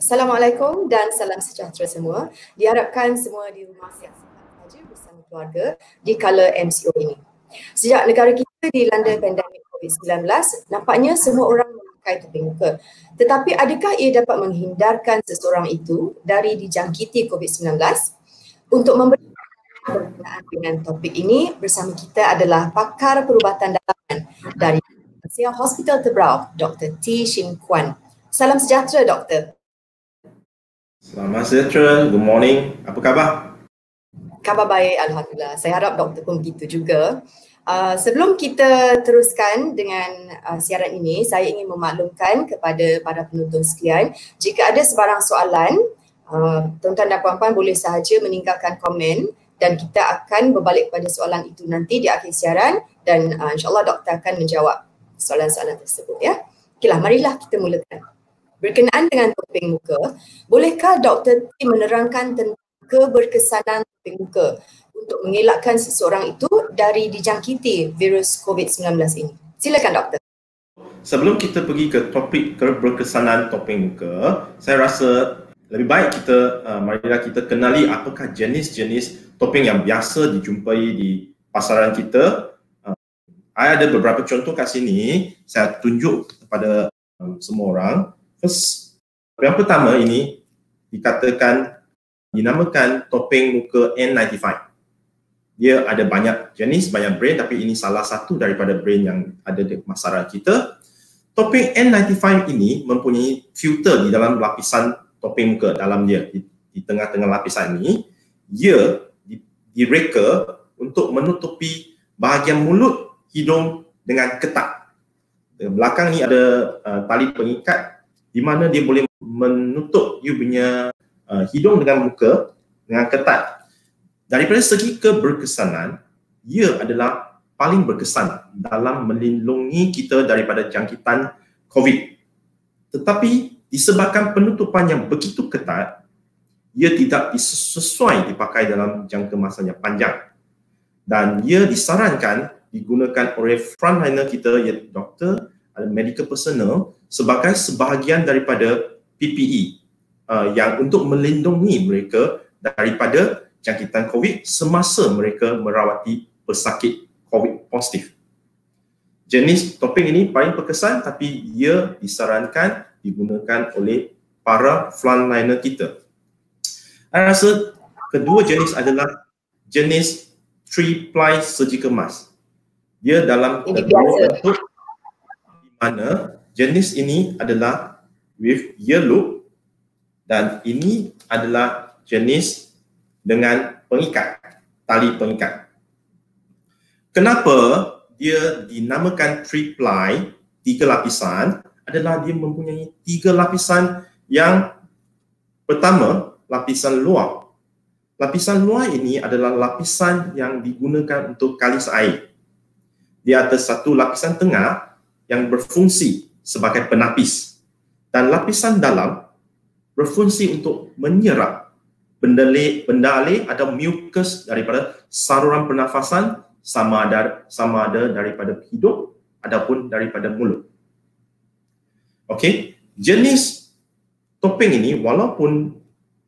Assalamualaikum dan salam sejahtera semua. Diharapkan semua di rumah sihat-sihat saja bersama keluarga di kala MCO ini. Sejak negara kita dilanda pandemik COVID-19, nampaknya semua orang memakai topeng muka. Tetapi adakah ia dapat menghindarkan seseorang itu dari dijangkiti COVID-19? Untuk memberi berkenaan dengan topik ini, bersama kita adalah pakar perubatan dalaman dari Hospital Tebrau, Dr. T. Shin Kwan. Salam sejahtera, Doktor. Selamat sejahtera, good morning. Apa khabar? Khabar baik, Alhamdulillah. Saya harap doktor pun begitu juga. Sebelum kita teruskan dengan siaran ini, saya ingin memaklumkan kepada para penonton sekalian, jika ada sebarang soalan, tuan-tuan dan puan-puan boleh sahaja meninggalkan komen dan kita akan berbalik pada soalan itu nanti di akhir siaran dan insyaAllah doktor akan menjawab soalan-soalan tersebut ya. Okeylah, marilah kita mulakan. Berkenaan dengan topeng muka, bolehkah Dr. T menerangkan tentang keberkesanan topeng muka untuk mengelakkan seseorang itu dari dijangkiti virus COVID-19 ini? Silakan Doktor. Sebelum kita pergi ke topik keberkesanan topeng muka, saya rasa lebih baik marilah kita kenali apakah jenis-jenis topeng yang biasa dijumpai di pasaran kita. Ada beberapa contoh kat sini, saya tunjuk kepada semua orang. First, yang pertama ini dinamakan topeng muka N95. Dia ada banyak jenis, banyak brand, tapi ini salah satu daripada brand yang ada di masyarakat kita. Topeng N95 ini mempunyai filter di dalam lapisan topeng muka dalam dia. Di tengah-tengah lapisan ini, ia direka untuk menutupi bahagian mulut, hidung dengan ketat. Di belakang ni ada tali pengikat di mana dia boleh menutup you punya hidung dengan muka dengan ketat. Daripada segi keberkesanan, ia adalah paling berkesan dalam melindungi kita daripada jangkitan COVID. Tetapi disebabkan penutupan yang begitu ketat, ia tidak sesuai dipakai dalam jangka masa yang panjang. Dan ia disarankan digunakan oleh frontliner kita, iaitu doktor, medical personnel, sebagai sebahagian daripada PPE yang untuk melindungi mereka daripada jangkitan COVID semasa mereka merawati pesakit COVID positif. Jenis topeng ini paling berkesan, tapi ia disarankan digunakan oleh para frontliner kita. Saya rasa kedua jenis adalah jenis 3-ply surgical mask. Dia dalam kedua bentuk, di mana jenis ini adalah with ear loop dan ini adalah jenis dengan pengikat, tali pengikat. Kenapa dia dinamakan 3-ply, 3 lapisan, adalah dia mempunyai 3 lapisan. Yang pertama, lapisan luar. Lapisan luar ini adalah lapisan yang digunakan untuk kalis air. Di atas satu lapisan tengah yang berfungsi sebagai penapis. Dan lapisan dalam berfungsi untuk menyerap benda alih atau mucus daripada saluran pernafasan sama ada daripada hidung ataupun daripada mulut. Okey, jenis topeng ini walaupun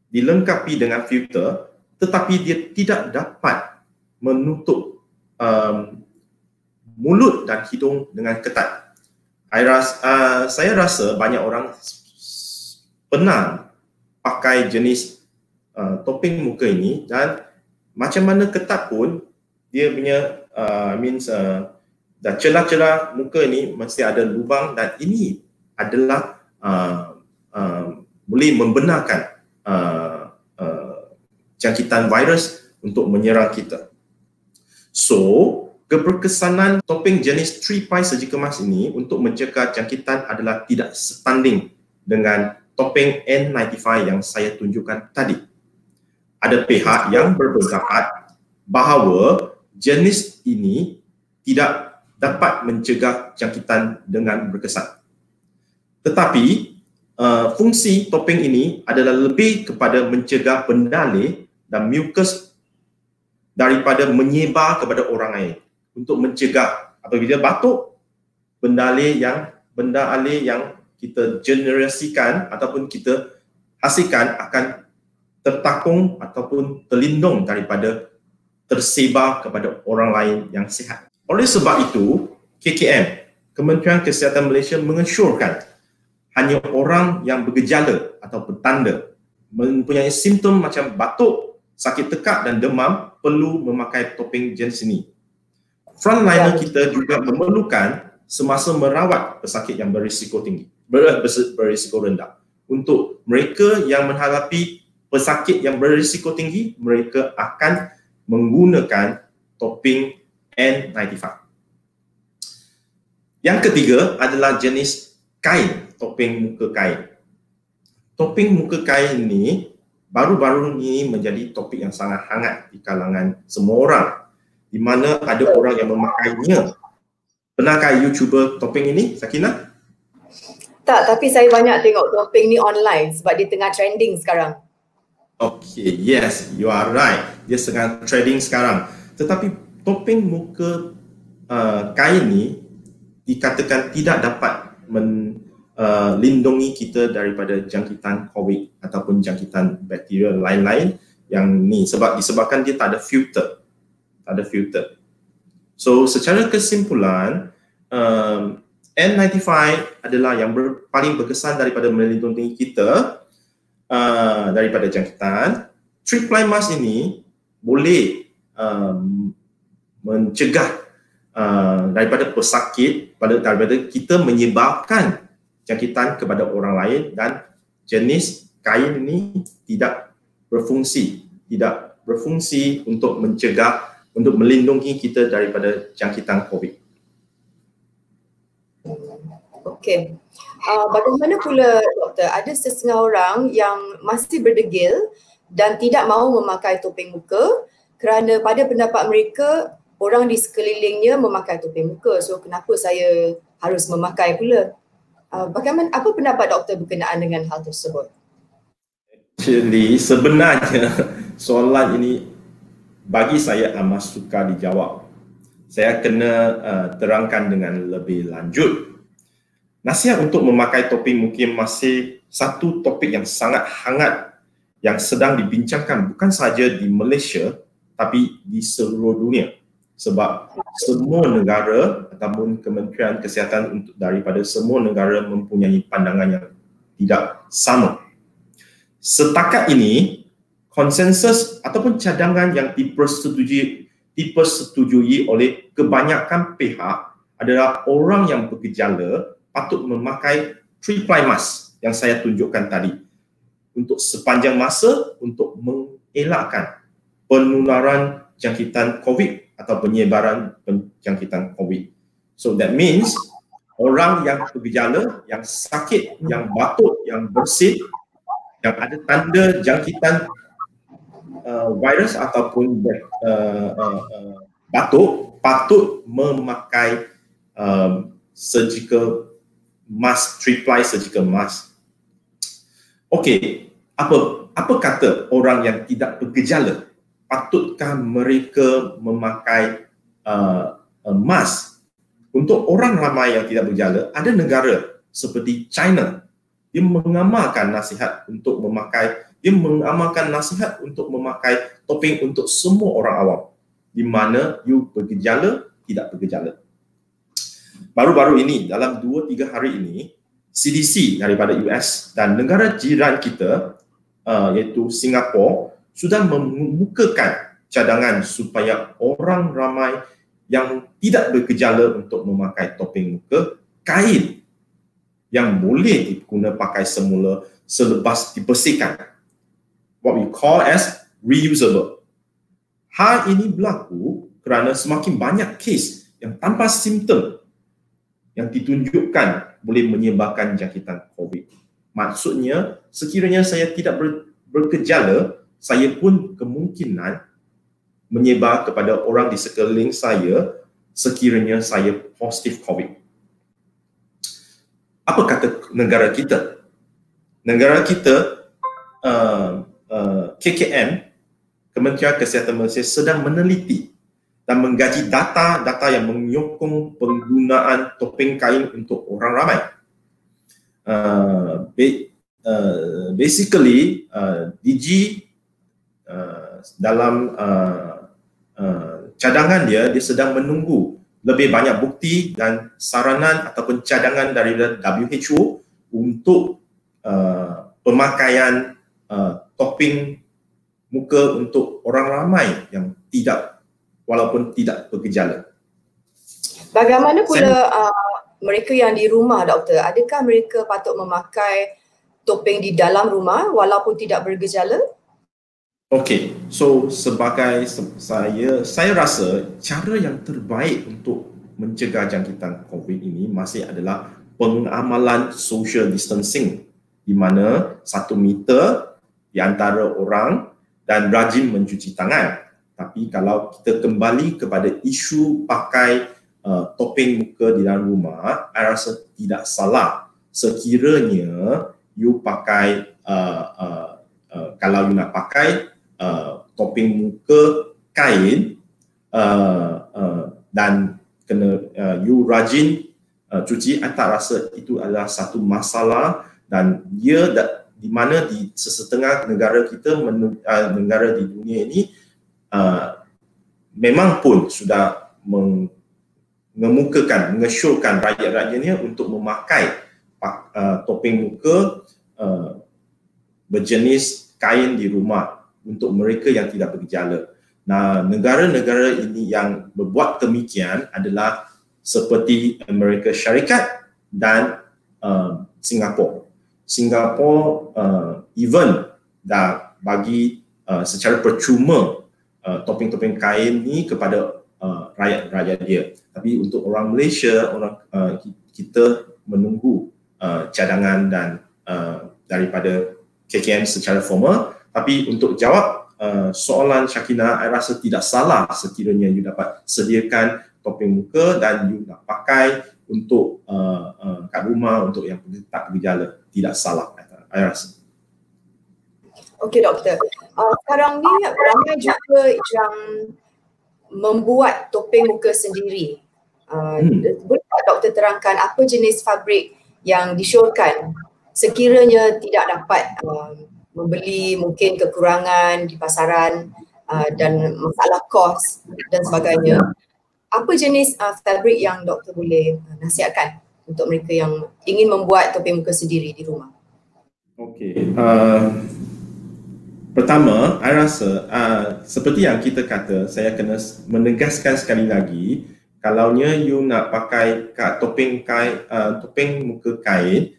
dilengkapi dengan filter, tetapi dia tidak dapat menutup mulut dan hidung dengan ketat. Saya rasa banyak orang pernah pakai jenis topeng muka ini dan macam mana ketat pun dia punya dan celah-celah muka ini mesti ada lubang dan ini adalah boleh membenarkan jangkitan virus untuk menyerang kita. So, keberkesanan topeng jenis 3-ply surgical mask ini untuk mencegah jangkitan adalah tidak setanding dengan topeng N95 yang saya tunjukkan tadi. Ada pihak yang berpendapat bahawa jenis ini tidak dapat mencegah jangkitan dengan berkesan. Tetapi fungsi topeng ini adalah lebih kepada mencegah benda alih dan mucus daripada menyebar kepada orang lain, untuk mencegah apabila batuk, benda alih yang kita generasikan ataupun kita hasilkan akan tertakung ataupun terlindung daripada tersebar kepada orang lain yang sihat. Oleh sebab itu, KKM, Kementerian Kesihatan Malaysia mengesyorkan hanya orang yang bergejala atau bertanda mempunyai simptom macam batuk, sakit tekak dan demam perlu memakai topeng jenis ini. Frontliner kita juga memerlukan semasa merawat pesakit yang berisiko tinggi, berisiko rendah. Untuk mereka yang menghadapi pesakit yang berisiko tinggi, mereka akan menggunakan topeng N95. Yang ketiga adalah jenis kain, topeng muka kain. Topeng muka kain ini baru-baru ini menjadi topik yang sangat hangat di kalangan semua orang, di mana ada orang yang memakainya. Pernahkah you cuba topeng ini, Sakinah? Tak, tapi saya banyak tengok topeng ni online sebab dia tengah trending sekarang. Okay, yes, you are right. Dia sedang trending sekarang. Tetapi topeng muka kain ni dikatakan tidak dapat melindungi kita daripada jangkitan COVID ataupun jangkitan bakteria lain-lain yang ni disebabkan dia tak ada filter. Tak ada filter. So secara kesimpulan, N95 adalah yang paling berkesan daripada melindungi kita daripada jangkitan. Triple mask ini boleh mencegah daripada pesakit, daripada kita menyebarkan jangkitan kepada orang lain, dan jenis kain ini tidak berfungsi untuk mencegah, untuk melindungi kita daripada jangkitan COVID. Okey. Bagaimana pula doktor, ada setengah orang yang masih berdegil dan tidak mahu memakai topeng muka kerana pada pendapat mereka orang di sekelilingnya memakai topeng muka. So kenapa saya harus memakai pula? Apa pendapat doktor berkenaan dengan hal tersebut? Jadi sebenarnya soalan ini bagi saya amat sukar dijawab. Saya kena terangkan dengan lebih lanjut. Nasihat untuk memakai topeng mungkin masih satu topik yang sangat hangat yang sedang dibincangkan bukan sahaja di Malaysia tapi di seluruh dunia. Sebab semua negara ataupun Kementerian Kesihatan daripada semua negara mempunyai pandangan yang tidak sama. Setakat ini, konsensus ataupun cadangan yang dipersetujui oleh kebanyakan pihak adalah orang yang bergejala patut memakai triple mask yang saya tunjukkan tadi untuk sepanjang masa untuk mengelakkan penularan jangkitan COVID atau penyebaran jangkitan COVID. So that means orang yang bergejala, yang sakit, yang batuk, yang bersin, yang ada tanda jangkitan virus ataupun batuk patut memakai surgical mask, triple surgical mask. Okey, apa kata orang yang tidak bergejala? Patutkah mereka memakai mask? Untuk orang ramai yang tidak bergejala, ada negara seperti China, dia mengamalkan nasihat untuk memakai topeng untuk semua orang awam, di mana you bergejala, tidak bergejala. Baru-baru ini, dalam 2-3 hari ini, CDC daripada US dan negara jiran kita, iaitu Singapura, sudah membukakan cadangan supaya orang ramai yang tidak bergejala untuk memakai topeng muka kain yang boleh digunakan pakai semula selepas dibersihkan. What we call as reusable. Hal ini berlaku kerana semakin banyak kes yang tanpa simptom yang ditunjukkan boleh menyebarkan jangkitan COVID. Maksudnya, sekiranya saya tidak bergejala, saya pun kemungkinan menyebar kepada orang di sekeliling saya sekiranya saya positif COVID. Apa kata negara kita? Negara kita, KKM, Kementerian Kesihatan Malaysia sedang meneliti dan mengkaji data-data yang menyokong penggunaan topeng kain untuk orang ramai. basically DG dalam cadangan dia sedang menunggu lebih banyak bukti dan saranan ataupun cadangan dari WHO untuk pemakaian topping muka untuk orang ramai yang walaupun tidak bergejala. Bagaimana pula mereka yang di rumah, doktor? Adakah mereka patut memakai topping di dalam rumah walaupun tidak bergejala? Okey, so sebagai saya rasa cara yang terbaik untuk mencegah jangkitan COVID ini masih adalah pengamalan social distancing, di mana 1 meter di antara orang dan rajin mencuci tangan. Tapi kalau kita kembali kepada isu pakai topping muka di dalam rumah, saya rasa tidak salah sekiranya you pakai kalau you nak pakai topping muka kain dan kena you rajin cuci, saya tak rasa itu adalah satu masalah. Dan dia di mana di sesetengah negara kita, negara di dunia ini memang pun sudah mengesyorkan rakyat-rakyatnya untuk memakai topping muka berjenis kain di rumah untuk mereka yang tidak bergejala. Nah, negara-negara ini yang berbuat demikian adalah seperti Amerika Syarikat dan Singapura. Singapura even dah bagi secara percuma topping-topping kain ni kepada rakyat-rakyat dia. Tapi untuk orang Malaysia, kita menunggu cadangan dan daripada KKM secara formal. Tapi untuk jawab soalan Syakina, saya rasa tidak salah sekiranya you dapat sediakan topping muka dan you nak pakai untuk kat rumah untuk yang tak bergejala. Tidak salah, saya rasa. Okey, doktor. Sekarang ni ramai juga yang membuat topping muka sendiri. Boleh tak doktor terangkan apa jenis fabrik yang disyorkan sekiranya tidak dapat membeli, mungkin kekurangan di pasaran dan masalah kos dan sebagainya. Apa jenis fabrik yang doktor boleh nasihatkan untuk mereka yang ingin membuat topping muka sendiri di rumah? Okey. Pertama, saya rasa seperti yang kita kata, saya kena menegaskan sekali lagi, kalaunya you nak pakai topping muka kain,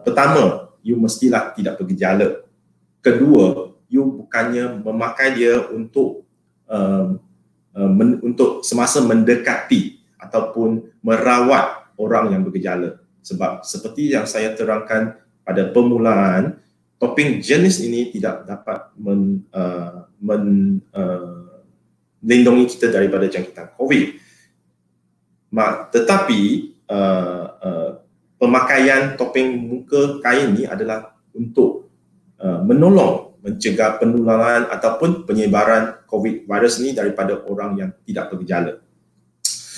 pertama, you mestilah tidak bergejala. Kedua, you bukannya memakai dia untuk semasa mendekati ataupun merawat orang yang bergejala. Sebab seperti yang saya terangkan pada permulaan, topping jenis ini tidak dapat melindungi kita daripada jangkitan COVID. Tetapi pemakaian topping muka kain ini adalah untuk menolong mencegah penularan ataupun penyebaran COVID virus ini daripada orang yang tidak bergejala.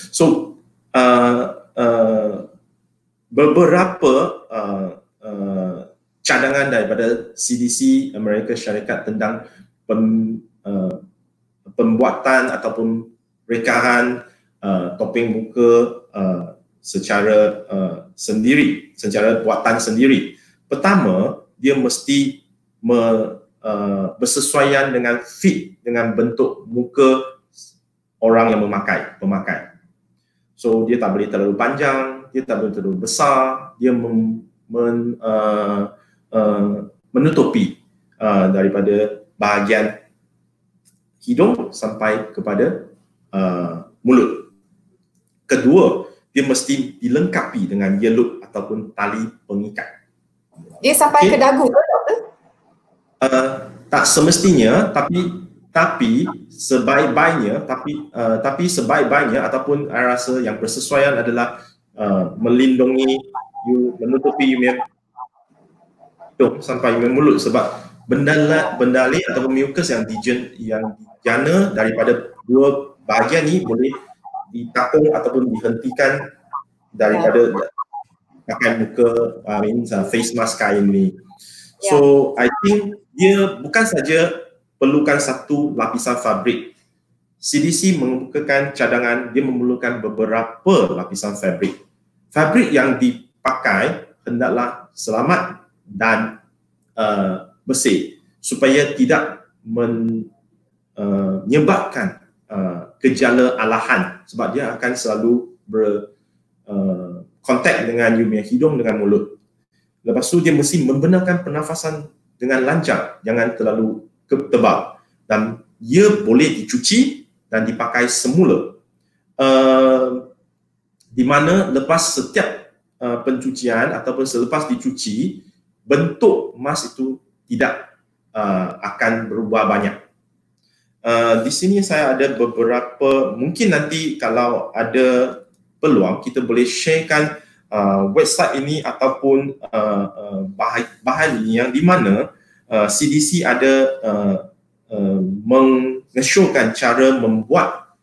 So beberapa cadangan daripada CDC Amerika Syarikat tentang pembuatan ataupun rekahan topping muka secara sendiri, secara buatan sendiri. Pertama, dia mesti bersesuaian dengan fit dengan bentuk muka orang yang pemakai. So dia tak boleh terlalu panjang, dia tak boleh terlalu besar, dia menutupi daripada bahagian hidung sampai kepada mulut. Kedua, dia mesti dilengkapi dengan yelup ataupun tali pengikat. Dia sampai ke dagu ke, doktor? Tak semestinya, tapi sebaik-baiknya, ataupun saya rasa yang bersesuaian adalah melindungi you, menutupi you hidung sampai you mulut, sebab benda ataupun mucus yang dijana daripada dua bahagian ni boleh ditapung ataupun dihentikan daripada pakai muka face mask kain ni. So I think dia bukan saja perlukan satu lapisan fabrik. CDC mengemukakan cadangan dia memerlukan beberapa lapisan fabrik. Fabrik yang dipakai hendaklah selamat dan bersih supaya tidak menyebabkan gejala alahan, sebab dia akan selalu berkontak dengan hidung dengan mulut. Lepas tu dia mesti membenarkan pernafasan dengan lancar, jangan terlalu tebal, dan ia boleh dicuci dan dipakai semula. Di mana lepas setiap pencucian ataupun selepas dicuci, bentuk mask itu tidak akan berubah banyak. Di sini saya ada beberapa, mungkin nanti kalau ada peluang kita boleh sharekan website ini ataupun bahan ini yang di mana CDC ada mengesyorkan cara membuat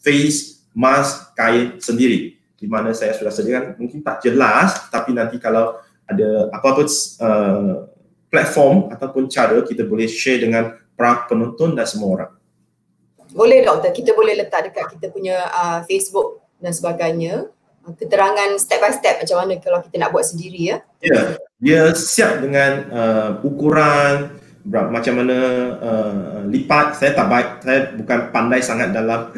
face mask kain sendiri, di mana saya sudah sediakan, mungkin tak jelas, tapi nanti kalau ada apa-apa platform ataupun cara, kita boleh share dengan para penonton dan semua orang. Boleh doktor, kita boleh letak dekat kita punya Facebook dan sebagainya, keterangan step by step macam mana kalau kita nak buat sendiri ya. Ya, dia siap dengan ukuran macam mana lipat. Saya tak baik, saya bukan pandai sangat dalam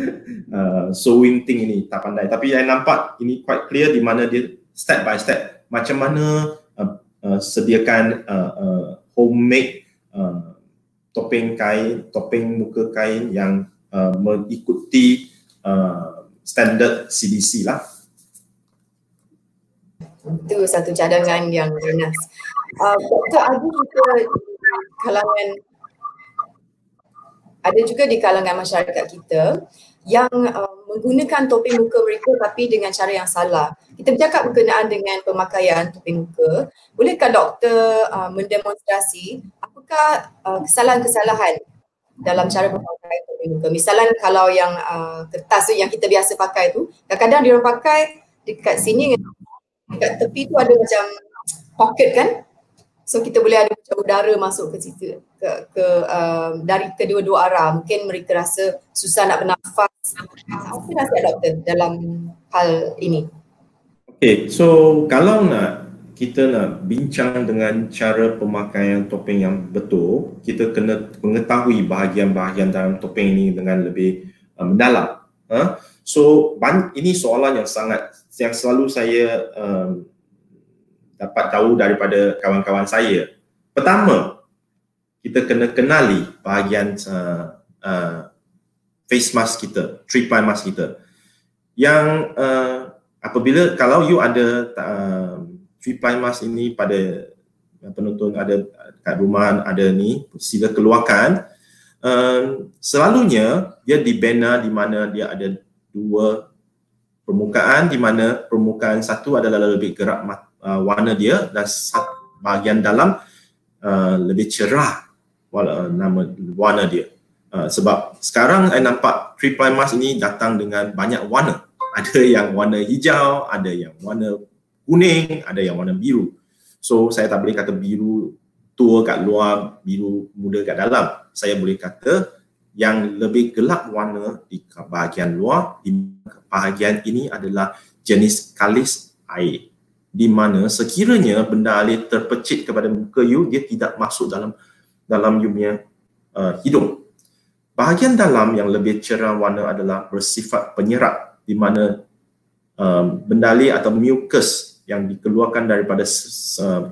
sewing thing ini, tak pandai. Tapi saya nampak ini quite clear di mana dia step by step macam mana sediakan homemade topeng kain, topeng muka kain yang mengikuti standard CDC lah. Itu satu cadangan yang ganas. Doktor, ada juga di kalangan masyarakat kita yang menggunakan topeng muka mereka tapi dengan cara yang salah. Kita bercakap berkenaan dengan pemakaian topeng muka. Bolehkah doktor mendemonstrasi apakah kesalahan-kesalahan dalam cara memakai topeng muka? Misalnya kalau yang kertas tu yang kita biasa pakai tu, kadang-kadang dia orang pakai dekat sini, dekat tepi tu ada macam pocket kan? So kita boleh ada macam udara masuk ke situ, dari kedua-dua arah. Mungkin mereka rasa susah nak bernafas. Apa nasihat doktor dalam hal ini? Okay, so kalau kita nak bincang dengan cara pemakaian topeng yang betul, kita kena mengetahui bahagian-bahagian dalam topeng ini dengan lebih mendalam. So ini soalan yang selalu saya dapat tahu daripada kawan-kawan saya. Pertama, kita kena kenali bahagian face mask kita, 3-ply mask kita. Yang apabila kalau you ada 3-ply mask ini pada penonton ada kat rumah ada ni, sila keluarkan. Selalunya dia dibina di mana dia ada dua permukaan, di mana permukaan satu adalah lebih gerak warna dia dan bahagian dalam lebih cerah warna dia. Sebab sekarang saya nampak 3-ply mask ini datang dengan banyak warna. Ada yang warna hijau, ada yang warna kuning, ada yang warna biru. So saya tak boleh kata biru tua kat luar, biru muda kat dalam. Saya boleh kata yang lebih gelap warna di bahagian luar, di bahagian ini adalah jenis kalis air, di mana sekiranya benda air terpecik kepada muka you, dia tidak masuk dalam you punya hidung. Bahagian dalam yang lebih cerah warna adalah bersifat penyerap, di mana benda air atau mucus yang dikeluarkan daripada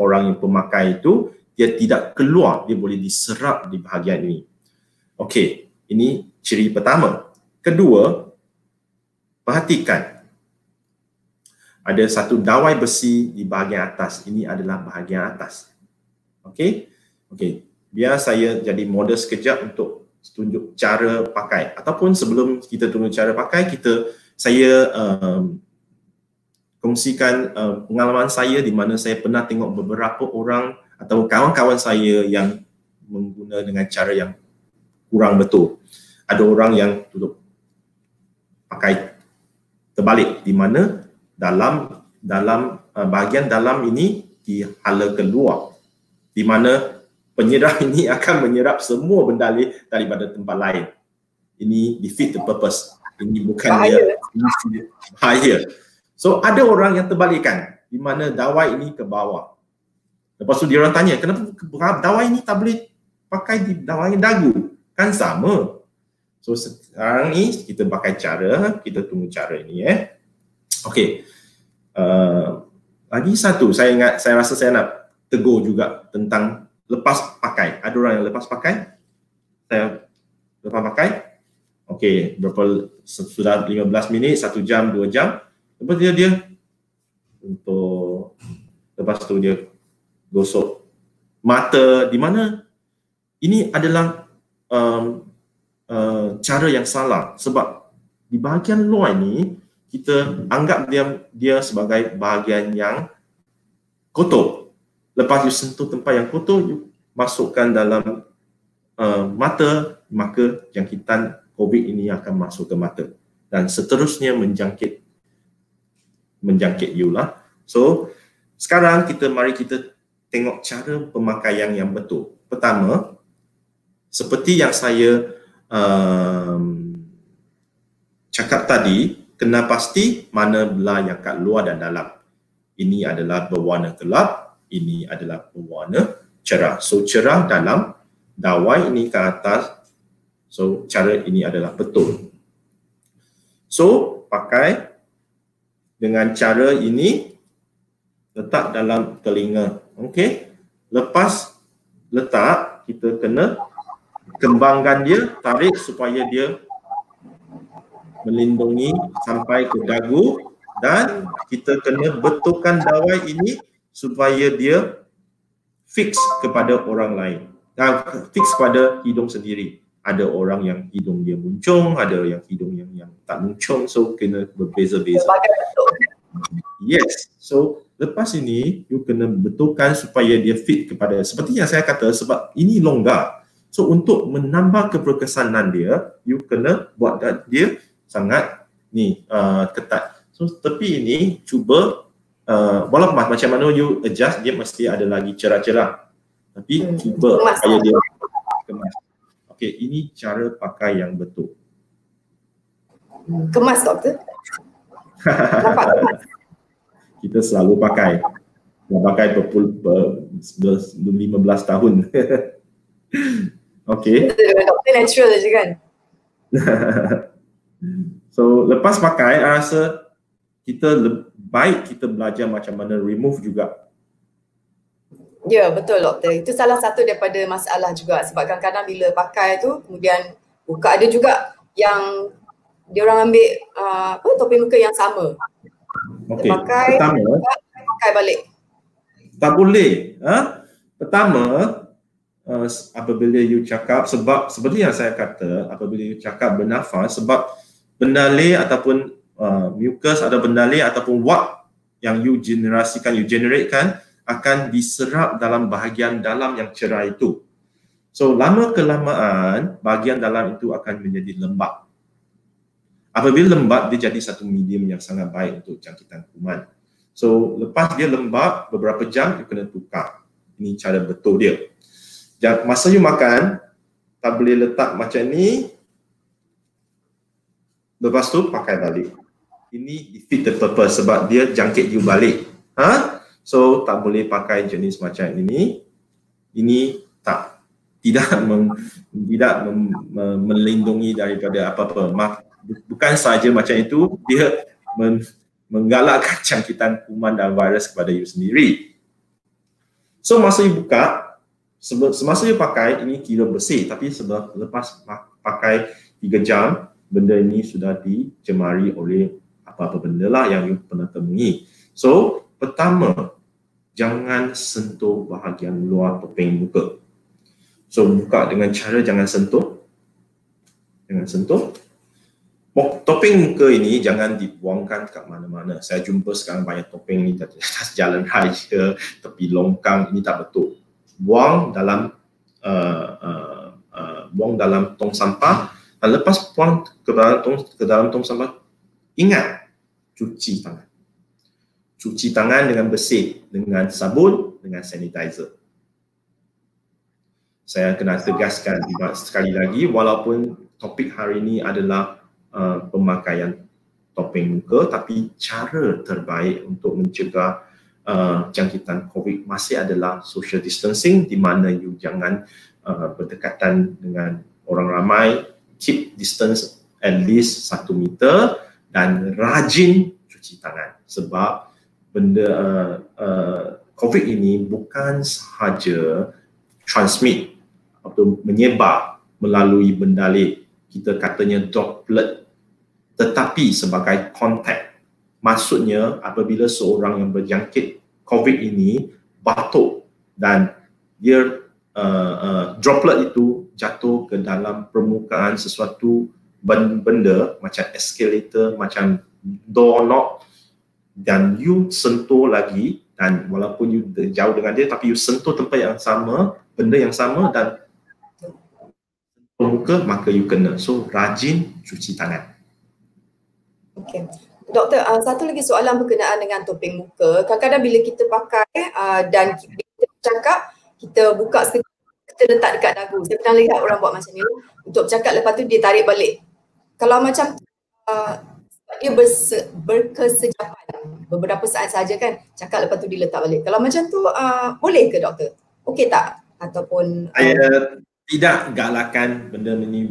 orang yang pemakai itu, dia tidak keluar, dia boleh diserap di bahagian ini. Okey, ini ciri pertama. Kedua, perhatikan. Ada satu dawai besi di bahagian atas. Ini adalah bahagian atas. Okey? Okey. Biar saya jadi model sekejap untuk tunjuk cara pakai. Ataupun sebelum kita tunjuk cara pakai, saya kongsikan pengalaman saya di mana saya pernah tengok beberapa orang atau kawan-kawan saya yang menggunakan dengan cara yang kurang betul. Ada orang yang pakai terbalik, di mana dalam bahagian dalam ini dihala keluar, di mana penyerap ini akan menyerap semua benda daripada tempat lain. Ini defeat the purpose. Ini bukan bahaya. So ada orang yang terbalikkan, di mana dawai ini ke bawah. Lepas tu dia orang tanya, kenapa dawai ini tak boleh pakai di dawai dagu? Kan sama. So sekarang ni kita pakai cara, kita tunggu cara ini Okey. Lagi satu, saya rasa saya nak tegur juga tentang lepas pakai. Ada orang yang lepas pakai. Saya lepas pakai. Okey, sudah 15 minit, 1 jam, 2 jam. Lepas dia untuk lepas tu dia gosok mata, di mana ini adalah cara yang salah, sebab di bahagian luar ini kita anggap dia sebagai bahagian yang kotor. Lepas you sentuh tempat yang kotor, you masukkan dalam mata, maka jangkitan COVID ini akan masuk ke mata dan seterusnya menjangkit you lah. So sekarang mari kita tengok cara pemakaian yang betul. Pertama, seperti yang saya cakap tadi, kena pasti mana belah yang kat luar dan dalam. Ini adalah berwarna gelap, ini adalah berwarna cerah. So cerah dalam, dawai ini ke atas. So cara ini adalah betul. So pakai dengan cara ini, letak dalam telinga. Okey. Lepas letak, kita kena kembangkan dia, tarik supaya dia melindungi sampai ke dagu, dan kita kena betulkan dawai ini supaya dia fix kepada orang lain. Fix pada hidung sendiri. Ada orang yang hidung dia muncung, ada yang hidung yang tak muncung, so kena berbeza-beza. Yes, so lepas ini you kena betulkan supaya dia fit kepada, seperti yang saya kata, sebab ini longgar. So untuk menambah keberkesanan dia, you kena buat dia sangat ketat. So tepi ini cuba walaupun macam mana you adjust, dia mesti ada lagi cerah-cerah. Tapi cuba supaya dia kemas. Okey, ini cara pakai yang betul. Kemas, doktor. Nampak kemas. Kita selalu pakai. Dah pakai 15 tahun. Okey. Doktor natural je kan? So lepas pakai, saya rasa baik kita belajar macam mana remove juga. Ya, betul doktor. Itu salah satu daripada masalah juga, sebab kadang-kadang bila pakai tu kemudian buka, ada juga yang dia orang ambil topeng muka yang sama. Okey. Pakai, Pertama, pakai balik. tak boleh. Pertama, apabila you cakap, sebab seperti yang saya kata, apabila you cakap bernafas, sebab bendalai ataupun mucus atau bendalai ataupun wap yang you generatekan akan diserap dalam bahagian dalam yang cerah itu. So lama kelamaan bahagian dalam itu akan menjadi lembab. Apabila lembab, dia jadi satu medium yang sangat baik untuk jangkitan kuman. So lepas dia lembab beberapa jam, you kena tukar. Ini cara betul dia. Masa you makan, tak boleh letak macam ni, lepas tu pakai balik. Ini defeat the purpose sebab dia jangkit you balik. So tak boleh pakai jenis macam ini. Ini tidak melindungi daripada apa-apa. Bukan saja macam itu, dia menggalakkan jangkitan kuman dan virus kepada you sendiri. So masa you buka, semasa you pakai, ini kira bersih. Tapi lepas pakai 3 jam, benda ini sudah dicemari oleh apa-apa benda lah yang you pernah temui. So pertama, jangan sentuh bahagian luar topeng muka. So buka dengan cara jangan sentuh. Jangan sentuh. Topeng muka ini jangan dibuangkan kat mana-mana. Saya jumpa sekarang banyak topeng ni atas jalan raya, tepi longkang, ini tak betul. Buang dalam tong sampah, dan lepas buang ke dalam tong sampah, ingat cuci tangan. cuci tangan dengan bersih, dengan sabun, dengan sanitizer. Saya kena tegaskan sekali lagi, walaupun topik hari ini adalah pemakaian topeng muka, tapi cara terbaik untuk mencegah jangkitan COVID masih adalah social distancing, di mana you jangan berdekatan dengan orang ramai, keep distance at least 1 meter, dan rajin cuci tangan. Sebab benda COVID ini bukan sahaja transmit atau menyebar melalui bendalih, kita katanya droplet, tetapi sebagai kontak. Maksudnya apabila seorang yang berjangkit COVID ini batuk dan dia droplet itu jatuh ke dalam permukaan sesuatu benda macam eskalator, macam doorknob, dan you sentuh lagi, dan walaupun you jauh dengan dia tapi you sentuh tempat yang sama, benda yang sama dan muka, maka you kena. So rajin cuci tangan. Okey. Doktor, satu lagi soalan berkenaan dengan topeng muka. Kadang-kadang bila kita pakai dan kita cakap, kita buka sekejap, kita letak dekat dagu. Saya pernah lihat orang buat macam ni untuk cakap, lepas tu dia tarik balik. Kalau macam dia berkesejapan beberapa saat saja kan, cakap lepas tu dia letak balik. Kalau macam tu boleh ke doktor? Okey tak? Ataupun saya tidak galakkan benda ini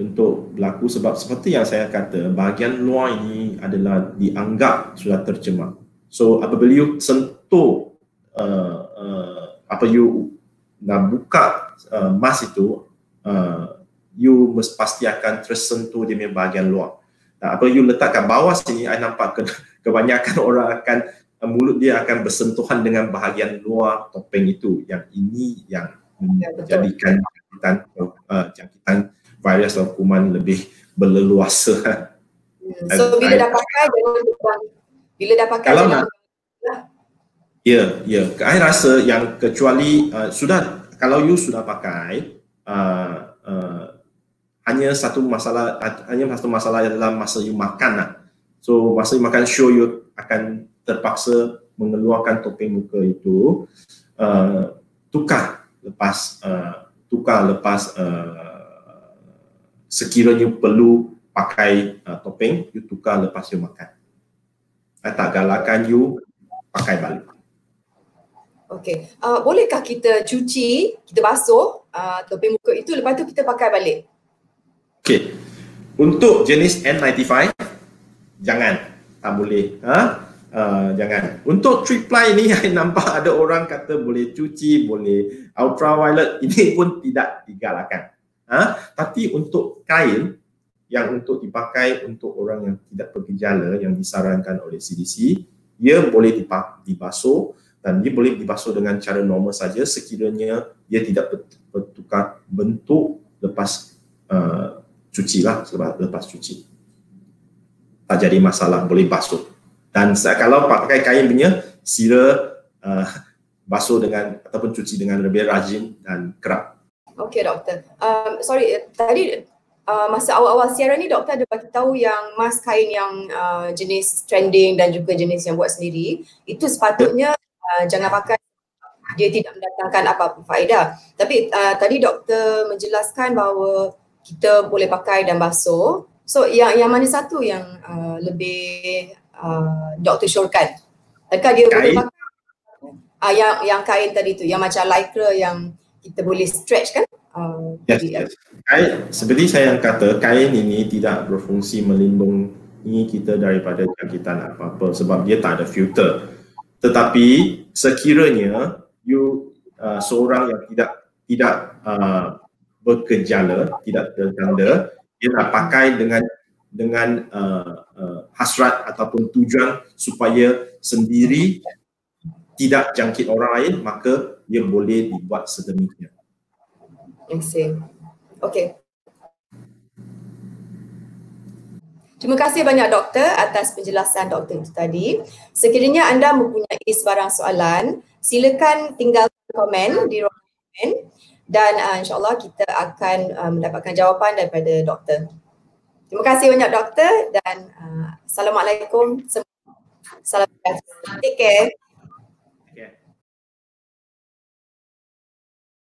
untuk berlaku, sebab seperti yang saya kata, bahagian luar ini adalah dianggap sudah tercemar. So apabila you sentuh you dah buka mask itu, you mesti pasti akan tersentuh dia punya bahagian luar. Dan apa you letak kat bawah sini, I nampak kebanyakan orang akan mulut dia akan bersentuhan dengan bahagian luar topeng itu. Yang ini yang menjadikan jangkitan virus atau kuman lebih berleluasa. So bila dah pakai, bila dah pakai I rasa yang kecuali kalau you sudah pakai, hanya satu masalah adalah masa you makan lah. So masa you makan, sure you akan terpaksa mengeluarkan topeng muka itu, tukar lepas sekiranya perlu pakai topeng, you tukar lepas you makan. I tak galakkan you pakai balik. Okey, bolehkah kita cuci, kita basuh topeng muka itu, lepas tu kita pakai balik? Okey, untuk jenis N95 jangan, tak boleh. Jangan. Untuk triple ni saya nampak ada orang kata boleh cuci, boleh ultraviolet, ini pun tidak digalakkan. Tapi untuk kain yang untuk dipakai untuk orang yang tidak bergejala yang disarankan oleh CDC, ia boleh dibasuh, dan dia boleh dibasuh dengan cara normal saja sekiranya dia tidak bertukar bentuk lepas cuci lah, sebab lepas cuci tak jadi masalah, boleh basuh. Dan kalau pakai kain punya, sila basuh dengan ataupun cuci dengan lebih rajin dan kerap. Okey doktor, sorry tadi masa awal-awal siaran ni doktor ada bagi tahu yang mask kain yang jenis trending dan juga jenis yang buat sendiri itu sepatutnya jangan pakai, dia tidak mendatangkan apa-apa faedah. Tapi tadi doktor menjelaskan bahawa kita boleh pakai dan basuh. So yang mana satu yang lebih doktor syorkan? Adakah dia boleh pakai yang kain tadi tu, yang macam lycra yang kita boleh stretch kan? Yes. Kain, seperti saya yang kata, kain ini tidak berfungsi melindungi kita daripada jangkitan apa-apa sebab dia tak ada filter. Tetapi sekiranya you seorang yang tidak bergejala, tidak tertanda, dia nak pakai dengan hasrat ataupun tujuan supaya sendiri tidak jangkit orang lain, maka dia boleh dibuat sedemikian. Okey. Terima kasih banyak doktor atas penjelasan doktor itu tadi. Sekiranya anda mempunyai sebarang soalan, silakan tinggalkan komen di ruang komen dan insyaAllah kita akan mendapatkan jawapan daripada doktor. Terima kasih banyak doktor dan Assalamualaikum semua. Salam sejahtera. Take care.